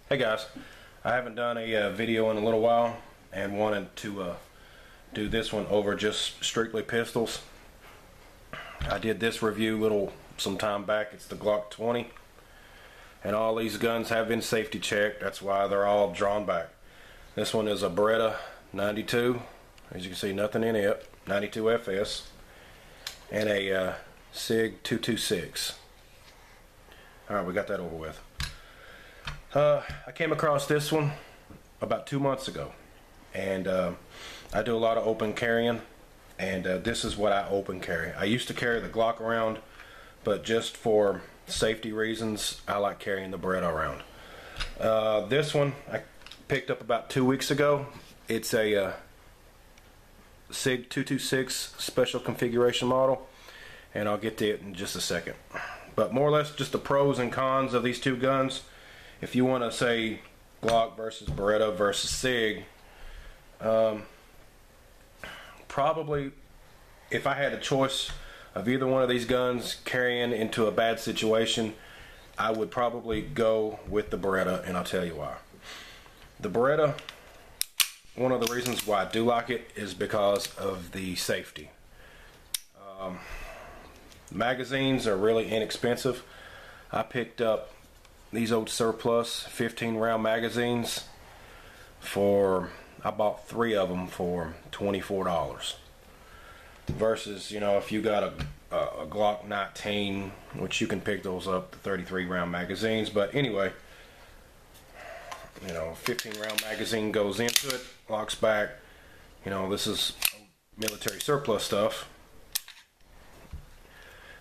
Hey guys, I haven't done a video in a little while and wanted to do this one over just strictly pistols. I did this review some time back. It's the Glock 20, and all these guns have been safety checked. That's why they're all drawn back. This one is a Beretta 92. As you can see, nothing in it. 92 FS and a SIG 226. Alright, we got that over with. I came across this one about 2 months ago, and I do a lot of open carrying, and this is what I open carry. I used to carry the Glock around, but just for safety reasons I like carrying the Beretta around. This one I picked up about 2 weeks ago. It's a SIG 226 special configuration model, and I'll get to it in just a second. But more or less just the pros and cons of these two guns. If you want to say Glock versus Beretta versus SIG, probably if I had a choice of either one of these guns carrying into a bad situation, I would probably go with the Beretta, and I'll tell you why. The Beretta, one of the reasons why I do like it is because of the safety. Magazines are really inexpensive. I picked up these old surplus 15 round magazines I bought 3 of them for $24 versus, you know, if you got a Glock 19, which you can pick those up, the 33 round magazines. But anyway, you know, 15 round magazine goes into it, locks back. You know, this is military surplus stuff.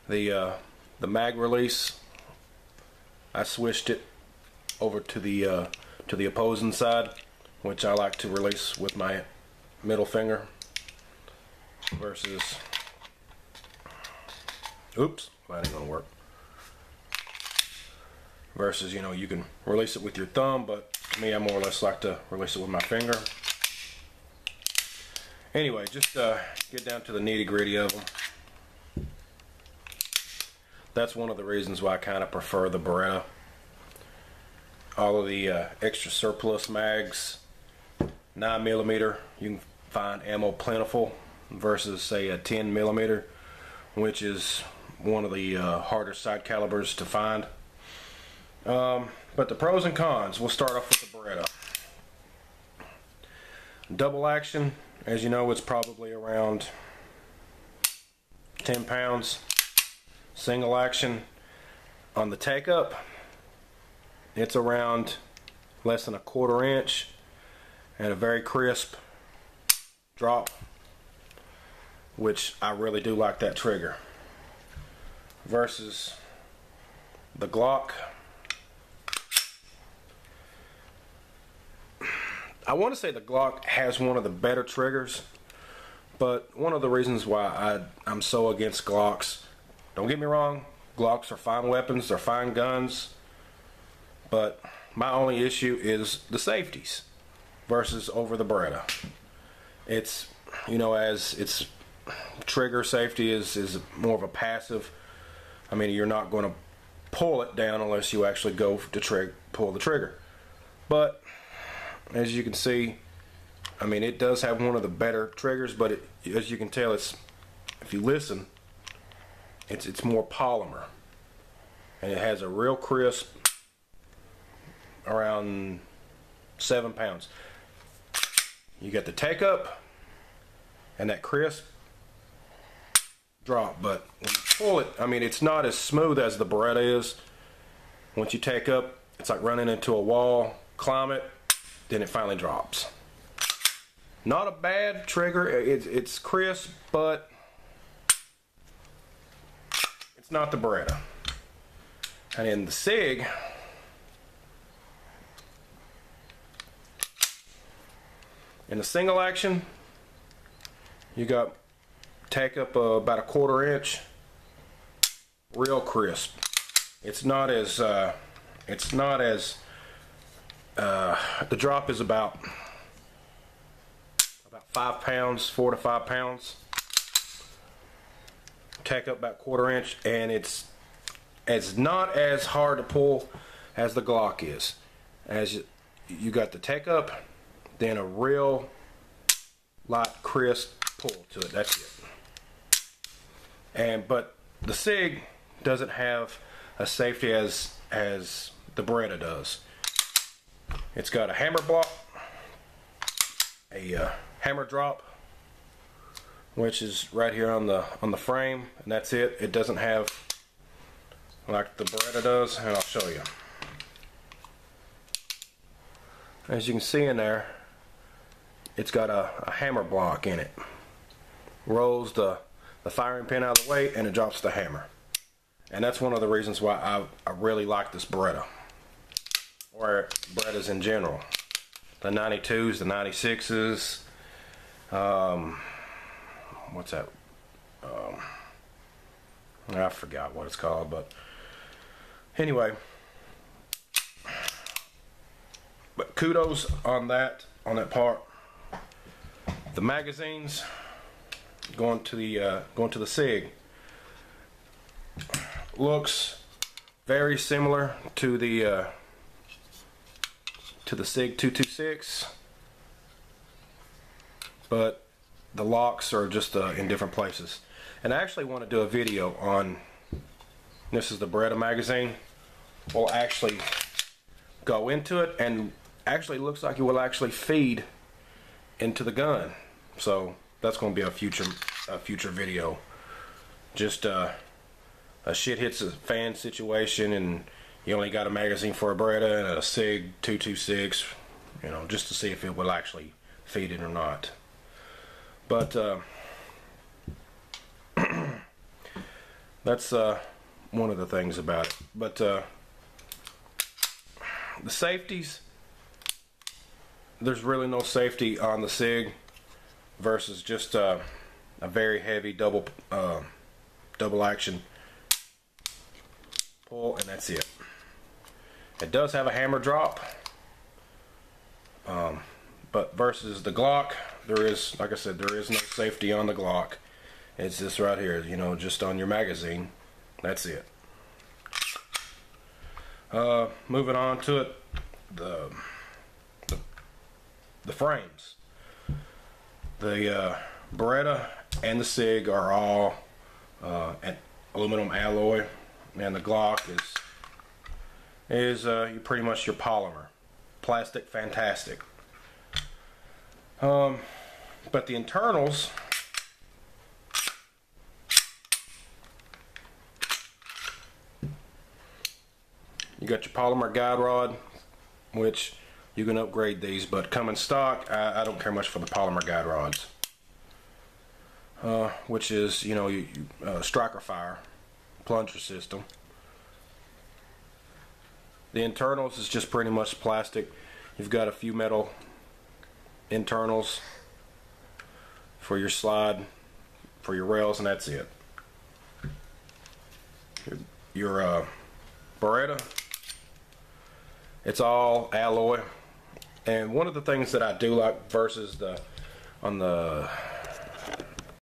The mag release, I switched it over to the opposing side, which I like to release with my middle finger versus, oops, that ain't gonna work. Versus, you know, you can release it with your thumb, but to me, I more or less like to release it with my finger. Anyway, just get down to the nitty-gritty of them. That's one of the reasons why I kind of prefer the Beretta. All of the extra surplus mags, 9mm, you can find ammo plentiful versus say a 10mm, which is one of the harder sight calibers to find. But the pros and cons, we'll start off with the Beretta. Double action, as you know, it's probably around 10 pounds. Single action on the take up, it's around less than a 1/4 inch and a very crisp drop, which I really do like that trigger. Versus the Glock, I want to say the Glock has one of the better triggers, but one of the reasons why I'm so against Glocks, don't get me wrong, Glocks are fine weapons, they're fine guns, but my only issue is the safeties versus over the Beretta. It's, you know, as its trigger safety is more of a passive. I mean, you're not going to pull it down unless you actually go to pull the trigger. But as you can see, I mean, it does have one of the better triggers, but as you can tell, it's, if you listen, it's more polymer, and it has a real crisp, around 7 pounds. You got the take up and that crisp drop, but when you pull it, I mean, it's not as smooth as the Beretta is. Once you take up, it's like running into a wall, climb it, then it finally drops. Not a bad trigger, it's crisp, but it's not the Beretta. And in the SIG, in the single action, you got take up about a 1/4 inch, real crisp. It's not as the drop is about 5 pounds, 4 to 5 pounds. Take up about 1/4 inch, and it's not as hard to pull as the Glock is. as you got the tech up, then a real light crisp pull to it. That's it. But the SIG doesn't have a safety as the Beretta does. It's got a hammer block, a hammer drop, which is right here on the frame, and that's it. It doesn't have like the Beretta does, and I'll show you. As you can see in there, it's got a hammer block in it. Rolls the firing pin out of the way, and it drops the hammer. And that's one of the reasons why I really like this Beretta, or Berettas in general. The 92s, the 96s, what's that? I forgot what it's called, but anyway. But kudos on that part. The magazines going to the SIG looks very similar to the SIG 226, but the locks are just in different places. And I actually want to do a video on, this is the Beretta magazine. We'll actually go into it, and actually looks like it will actually feed into the gun. So that's going to be a future video. Just a shit hits a fan situation, and you only got a magazine for a Beretta and a SIG 226, you know, just to see if it will actually feed it or not. But that's one of the things about it. But the safeties, there's really no safety on the SIG versus just a very heavy double action pull, and that's it. It does have a hammer drop, but versus the Glock, there is, like I said, there is no safety on the Glock. It's this right here, you know, just on your magazine. That's it. Moving on to it, the frames. The Beretta and the SIG are all aluminum alloy, and the Glock is pretty much your polymer. Plastic, fantastic. But the internals, you got your polymer guide rod, which you can upgrade these, but coming stock, I don't care much for the polymer guide rods, which is, you know, striker fire plunger system. The internals is just pretty much plastic. You've got a few metal internals for your slide, for your rails, and that's it. Your Beretta, it's all alloy. And one of the things that I do like versus on the